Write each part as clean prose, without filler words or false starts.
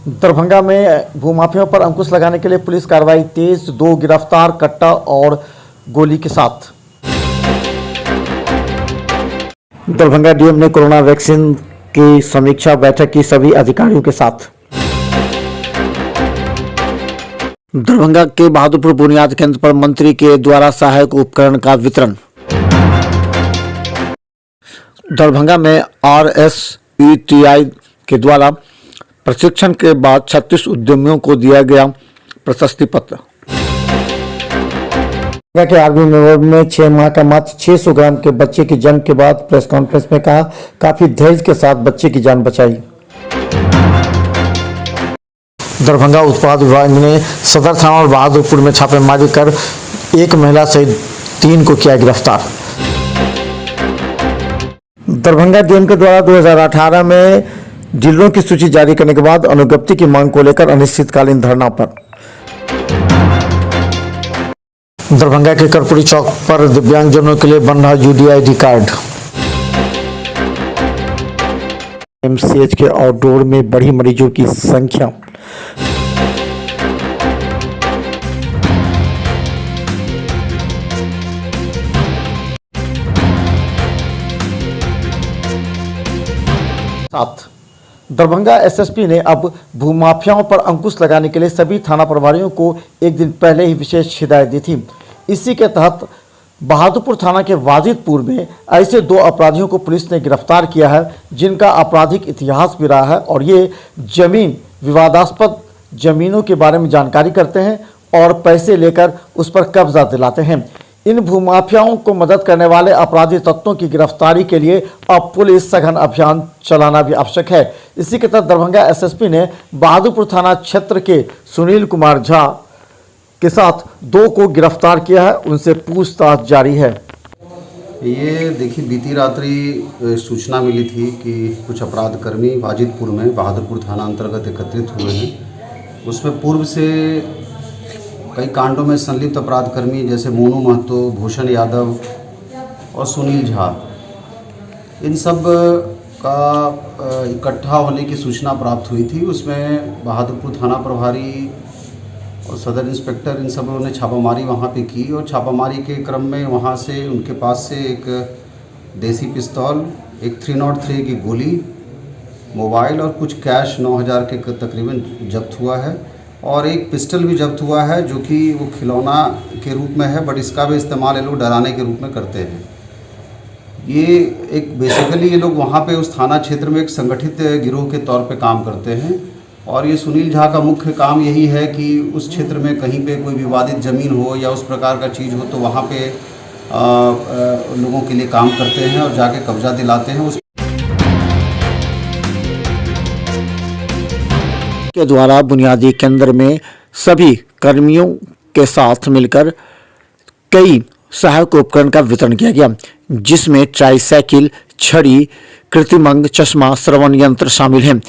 दरभंगा में भूमाफियाओं पर अंकुश लगाने के लिए पुलिस कार्रवाई तेज, 2 गिरफ्तार कट्टा और गोली के साथ। दरभंगा डीएम ने कोरोना वैक्सीन की समीक्षा बैठक की सभी अधिकारियों के साथ। दरभंगा के बहादुरपुर बुनियाद केंद्र पर मंत्री के द्वारा सहायक उपकरण का वितरण। दरभंगा में RSETI के द्वारा प्रशिक्षण के बाद 36 उद्यमियों को दिया गया प्रशस्ति पत्र। के आर्मी मेमोरियल में 6 माह का मात्र 600 ग्राम के बच्चे की जन्म के बाद प्रेस कॉन्फ्रेंस में कहा, काफी धैर्य के साथ बच्चे की जान बचाई। दरभंगा उत्पाद विभाग ने सदर थाना और बहादुरपुर में छापेमारी कर एक महिला सहित 3 को किया गिरफ्तार। दरभंगा डीएम के द्वारा 2018 में डीलरों की सूची जारी करने के बाद अनुज्ञप्ति की मांग को लेकर अनिश्चितकालीन धरना पर। दरभंगा के कर्पूरी चौक पर दिव्यांगजनों के लिए बन रहा UDID कार्ड। MCH के आउटडोर में बढ़ी मरीजों की संख्या। दरभंगा SSP ने अब भूमाफियाओं पर अंकुश लगाने के लिए सभी थाना प्रभारियों को एक दिन पहले ही विशेष हिदायत दी थी। इसी के तहत बहादुरपुर थाना के वाजिदपुर में ऐसे 2 अपराधियों को पुलिस ने गिरफ्तार किया है, जिनका आपराधिक इतिहास भी रहा है और ये जमीन विवादास्पद जमीनों के बारे में जानकारी करते हैं और पैसे लेकर उस पर कब्जा दिलाते हैं। इन भूमाफियाओं को मदद करने वाले अपराधी तत्वों की गिरफ्तारी के लिए अब पुलिस सघन अभियान चलाना भी आवश्यक है। इसी के तहत दरभंगा SSP ने बहादुरपुर थाना क्षेत्र के सुनील कुमार झा के साथ 2 को गिरफ्तार किया है, उनसे पूछताछ जारी है। ये देखिए, बीती रात्रि सूचना मिली थी कि कुछ अपराधकर्मी वाजिदपुर में बहादुरपुर थाना अंतर्गत एकत्रित हुए हैं। उसमें पूर्व से कई कांडों में संलिप्त अपराधकर्मी जैसे मोनू महतो, भूषण यादव और सुनील झा, इन सब का इकट्ठा होने की सूचना प्राप्त हुई थी। उसमें बहादुरपुर थाना प्रभारी और सदर इंस्पेक्टर इन सब लोगों ने छापामारी वहाँ पे की और छापामारी के क्रम में वहाँ से उनके पास से एक देसी पिस्तौल, एक 303 की गोली, मोबाइल और कुछ कैश 9000 के तकरीबन जब्त हुआ है और एक पिस्टल भी जब्त हुआ है, जो कि वो खिलौना के रूप में है, बट इसका भी इस्तेमाल ये लोग डराने के रूप में करते हैं। ये एक बेसिकली ये लोग वहाँ पे उस थाना क्षेत्र में एक संगठित गिरोह के तौर पे काम करते हैं और ये सुनील झा का मुख्य काम यही है कि उस क्षेत्र में कहीं पे कोई विवादित ज़मीन हो या उस प्रकार का चीज़ हो तो वहाँ पे लोगों के लिए काम करते हैं और जाके कब्जा दिलाते हैं। उस के द्वारा बुनियादी केंद्र में सभी कर्मियों के साथ मिलकर कई सहायक उपकरण का वितरण किया गया, जिसमें ट्राईसाइकिल, छड़ी, कृत्रिम अंग, चश्मा, श्रवण यंत्र शामिल हैं।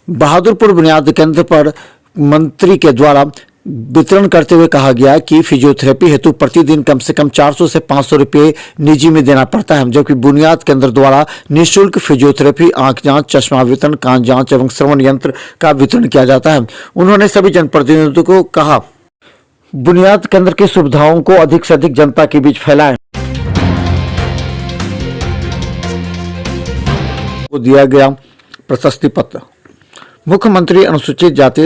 बहादुरपुर बुनियाद केंद्र पर मंत्री के द्वारा वितरण करते हुए कहा गया कि फिजियोथेरेपी हेतु प्रतिदिन कम से कम 400 से 500 रुपये निजी में देना पड़ता है, जबकि बुनियाद केंद्र द्वारा निःशुल्क फिजियोथेरेपी, आंख जांच, चश्मा वितरण, कान जांच एवं श्रवण यंत्र का वितरण किया जाता है। उन्होंने सभी जनप्रतिनिधियों को कहा, बुनियाद केंद्र की सुविधाओं को अधिक से अधिक जनता के बीच फैलाएं। को दिया गया प्रशस्ति पत्र। मुख्यमंत्री अनुसूचित जाति,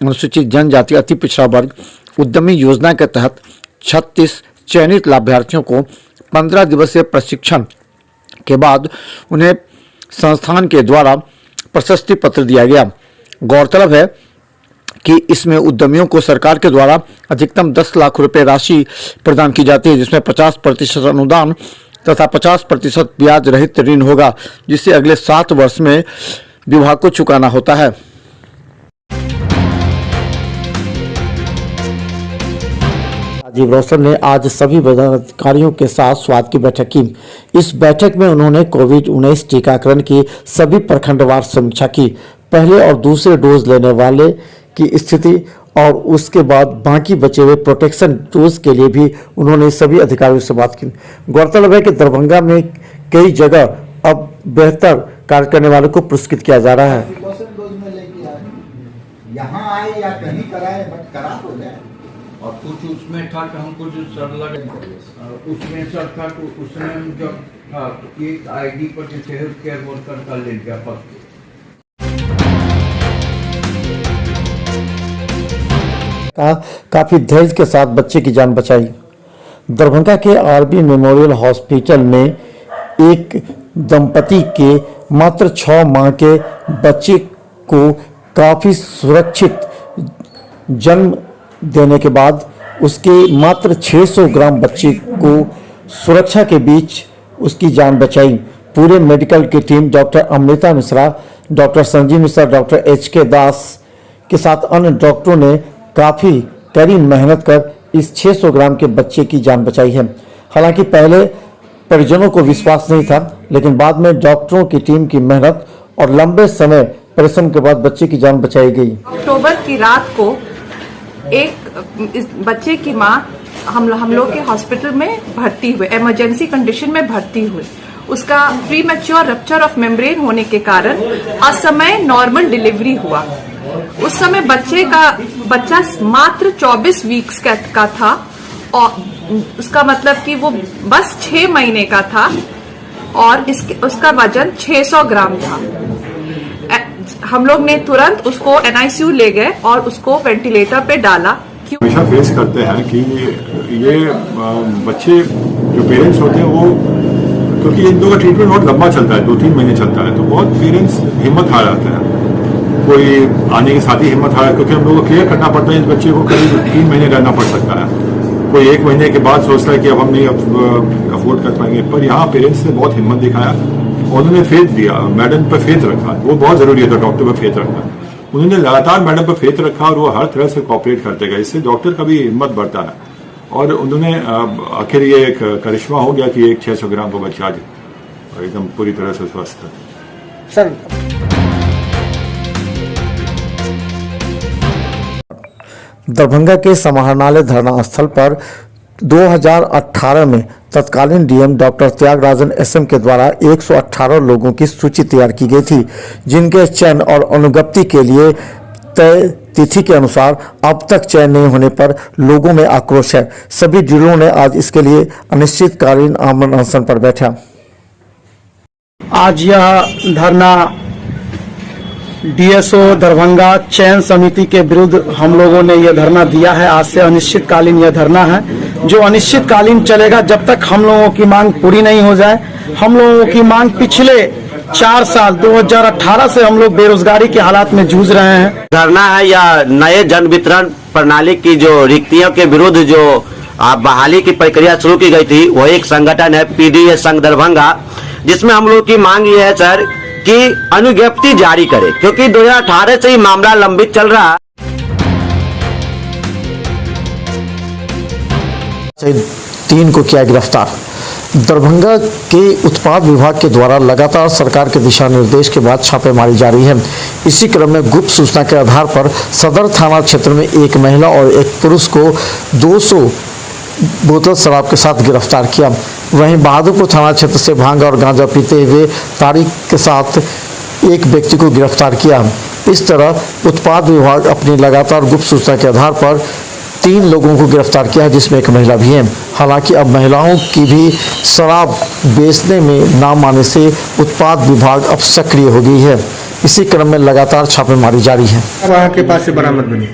अनुसूचित जनजाति, अति पिछड़ा वर्ग उद्यमी योजना के तहत 36 चयनित लाभार्थियों को 15 दिवसीय प्रशिक्षण के बाद उन्हें संस्थान के द्वारा प्रशस्ति पत्र दिया गया। गौरतलब है कि इसमें उद्यमियों को सरकार के द्वारा अधिकतम 10 लाख रुपए राशि प्रदान की जाती है, जिसमें 50% अनुदान तथा 50% ब्याज रहित ऋण होगा, जिसे अगले 7 वर्ष में विभाग को चुकाना होता है। राजीव रौशन ने आज सभी पदाधिकारियों के साथ स्वाद की बैठक की। इस बैठक में उन्होंने कोविड-19 टीकाकरण की सभी प्रखंडवार समीक्षा की। पहले और दूसरे डोज लेने वाले की स्थिति और उसके बाद बाकी बचे हुए प्रोटेक्शन डोज के लिए भी उन्होंने सभी अधिकारियों से बात की। गौरतलब है कि दरभंगा में कई जगह अब बेहतर कार्य करने वालों को पुरस्कृत किया जा रहा है। यहाँ आए या कहीं कराए बट करा तो जाए। और कुछ उसमें था कि हमको जो सर लगे उसमें सर था तो उसमें हम जब था तो एक आईडी पर जैसे हेल्थ केयर वर्कर का ले गया पद काफी धैर्य के साथ बच्चे की जान बचाई। दरभंगा के आरबी मेमोरियल हॉस्पिटल में एक दंपति के मात्र 6 माह के बच्चे को काफी सुरक्षित जन्म देने के बाद उसके मात्र 600 ग्राम बच्चे को सुरक्षा के बीच उसकी जान बचाई। पूरे मेडिकल की team doctor Amrita Mishra, doctor Sanjeev Mishra, doctor HK दास के साथ अन्य डॉक्टरों ने काफ़ी कड़ी मेहनत कर इस 600 ग्राम के बच्चे की जान बचाई है। हालांकि पहले परिजनों को विश्वास नहीं था, लेकिन बाद में डॉक्टरों की टीम की मेहनत और लंबे समय परिश्रम के बाद बच्चे की जान बचाई गई। अक्टूबर की रात को इस बच्चे की माँ हम लोग के हॉस्पिटल में भर्ती हुए, इमरजेंसी कंडीशन में भर्ती हुए। उसका प्रीमैच्योर रप्चर ऑफ मेम्ब्रेन होने के कारण असमय नॉर्मल डिलीवरी हुआ। उस समय बच्चा मात्र 24 वीक्स का था और उसका मतलब कि वो बस 6 महीने का था और उसका वजन 600 ग्राम था। हम लोग ने तुरंत उसको NICU ले गए और उसको वेंटिलेटर पे डाला। हमेशा फेस करते हैं कि ये बच्चे जो पेरेंट्स होते हैं वो, क्योंकि इन दोनों का ट्रीटमेंट बहुत लंबा चलता है, 2-3 महीने चलता है, तो बहुत पेरेंट्स हिम्मत हार जाते हैं। कोई आने के साथ ही हिम्मत हारा, क्योंकि हम लोग को क्लियर करना पड़ता है इस बच्चे को करीब 3 महीने रहना पड़ सकता है। कोई 1 महीने के बाद सोचता है कि अब हम नहीं अफोर्ड कर पाएंगे, पर यहाँ पेरेंट्स ने बहुत हिम्मत दिखाया, उन्होंने फेथ दिया, मैडम पर फेथ रखा। वो बहुत जरूरी है डॉक्टर पर फेथ रखना। उन्होंने लगातार मैडम पर फेथ रखा और वो हर तरह से कोऑपरेट करते गए। इससे डॉक्टर का भी हिम्मत बढ़ता है और उन्होंने आखिर ये एक करिश्मा हो गया कि एक 600 ग्राम का बच्चा आज एकदम पूरी तरह से स्वस्थ है। सर, दरभंगा के समाहरणालय धरना स्थल पर 2018 में तत्कालीन डीएम डॉक्टर त्यागराजन SM के द्वारा 118 लोगों की सूची तैयार की गई थी, जिनके चयन और अनुज्ञप्ति के लिए तय तिथि के अनुसार अब तक चयन नहीं होने पर लोगों में आक्रोश है। सभी डीलरों ने आज इसके लिए अनिश्चितकालीन आमरण अनशन पर बैठा। आज यह धरना DSO दरभंगा चयन समिति के विरुद्ध हम लोगों ने यह धरना दिया है। आज से अनिश्चितकालीन यह धरना है, जो अनिश्चितकालीन चलेगा जब तक हम लोगों की मांग पूरी नहीं हो जाए। हम लोगों की मांग पिछले 4 साल 2018 से हम लोग बेरोजगारी के हालात में जूझ रहे हैं। धरना है या नए जन वितरण प्रणाली की जो रिक्तियों के विरुद्ध जो बहाली की प्रक्रिया शुरू की गई थी, वो एक संगठन है PDS संघ दरभंगा, जिसमें हम लोग की मांग ये है सर कि अनुज्ञप्ति जारी करे, क्योंकि 2018 से ही मामला लंबित चल रहा है। 3 को किया गिरफ्तार। दरभंगा के उत्पाद विभाग के द्वारा लगातार सरकार के दिशा निर्देश के बाद छापेमारी जारी है। इसी क्रम में गुप्त सूचना के आधार पर सदर थाना क्षेत्र में एक महिला और एक पुरुष को 200 बोतल शराब के साथ गिरफ्तार किया। वहीं बहादुरपुर थाना क्षेत्र से भांग और गांजा पीते हुए तारीख के साथ एक व्यक्ति को गिरफ्तार किया। इस तरह उत्पाद विभाग अपनी लगातार गुप्त सूचना के आधार पर 3 लोगों को गिरफ्तार किया है, जिसमें एक महिला भी है। हालांकि अब महिलाओं की भी शराब बेचने में नाम आने से उत्पाद विभाग अब सक्रिय हो गई है। इसी क्रम में लगातार छापेमारी जारी है। वहाँ के पास से बरामद बनी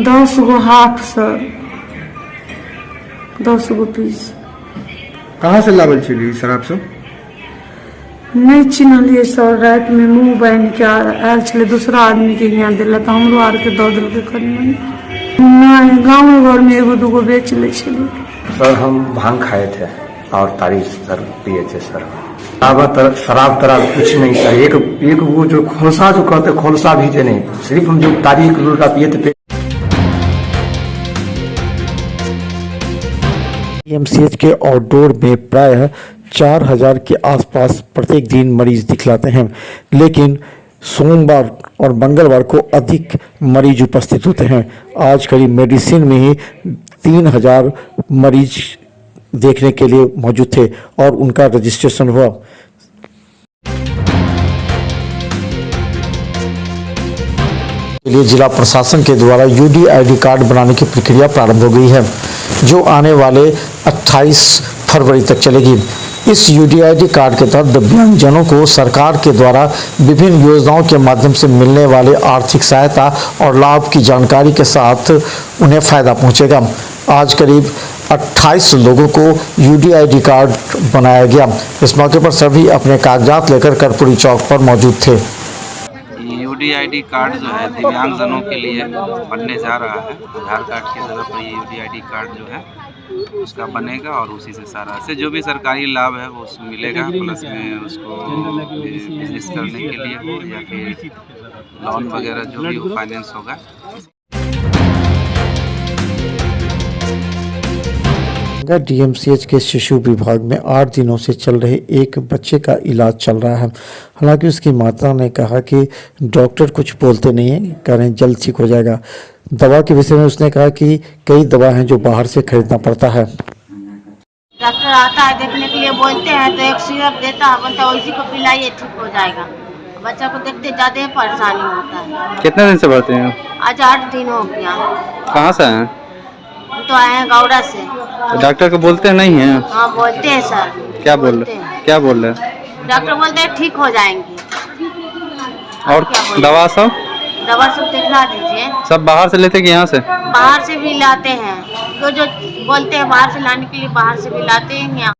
10 गो हाफ सर, 10 गो पीस। कहाँ से लावल छली शराब सब? नहीं चिन्हलिए सर। रात में मुँह बन के आयल छे, दूसरा आदमी के यहाँ दिल तो हमरो आर के दऽ देलकै खरीद। नहीं, गाँव घर में 1-2 बेच ले छली। सर हम भांग खाए थे और तारीख सर पिए थे सर। शराब तरह कुछ नहीं सर, एक वो जो खोलसा जो कहते खोलसा भी थे नहीं, सिर्फ हम जो तारीख लूटा पिए थे। MCH के आउटडोर में प्रायः 4000 के आसपास प्रत्येक दिन मरीज दिखलाते हैं, लेकिन सोमवार और मंगलवार को अधिक मरीज उपस्थित होते हैं। आज करीब मेडिसिन में ही 3000 मरीज देखने के लिए मौजूद थे और उनका रजिस्ट्रेशन हुआ। के लिए जिला प्रशासन के द्वारा UDID कार्ड बनाने की प्रक्रिया प्रारंभ हो गई है, जो आने वाले 28 फरवरी तक चलेगी। इस UDID कार्ड के तहत दिव्यांगजनों को सरकार के द्वारा विभिन्न योजनाओं के माध्यम से मिलने वाले आर्थिक सहायता और लाभ की जानकारी के साथ उन्हें फायदा पहुंचेगा। आज करीब 28 लोगों को UDID कार्ड बनाया गया। इस मौके पर सभी अपने कागजात लेकर कर्पूरी चौक पर मौजूद थे। UDID कार्ड जो है दिव्यांगजनों के लिए बनने जा रहा है। आधार कार्ड की जगह पर ये UDID कार्ड जो है उसका बनेगा और उसी से सारा से जो भी सरकारी लाभ है वो उसमें मिलेगा, प्लस में उसको बिजनेस करने के लिए हो या फिर लोन वगैरह जो भी फाइनेंस होगा। DMCH के शिशु विभाग में 8 दिनों से चल रहे एक बच्चे का इलाज चल रहा है। हालांकि उसकी माता ने कहा कि डॉक्टर कुछ बोलते नहीं है, कह रहे हैं जल्द ठीक हो जाएगा। दवा के विषय में उसने कहा कि कई दवा हैं जो बाहर से खरीदना पड़ता है। डॉक्टर आता है देखने के लिए, बोलते हैं तो एक सिरप देता है, बोलता है उसी को पिलाइए ठीक हो जाएगा। बच्चा को देखते ज़्यादा परेशानी होता है। कितने दिन से भर्ती हैं? आज 8 दिन हो गया। कहाँ से हैं? हम तो आए हैं गौड़ा से। तो डॉक्टर को बोलते नहीं हैं? हाँ बोलते हैं सर। क्या बोल रहे हैं? डॉक्टर बोलते हैं ठीक हो जाएंगे। और दवा सब दिखला दीजिए। सब बाहर से लेते कि यहाँ से? बाहर से भी लाते हैं, तो जो बोलते हैं बाहर से लाने के लिए बाहर से भी लाते हैं।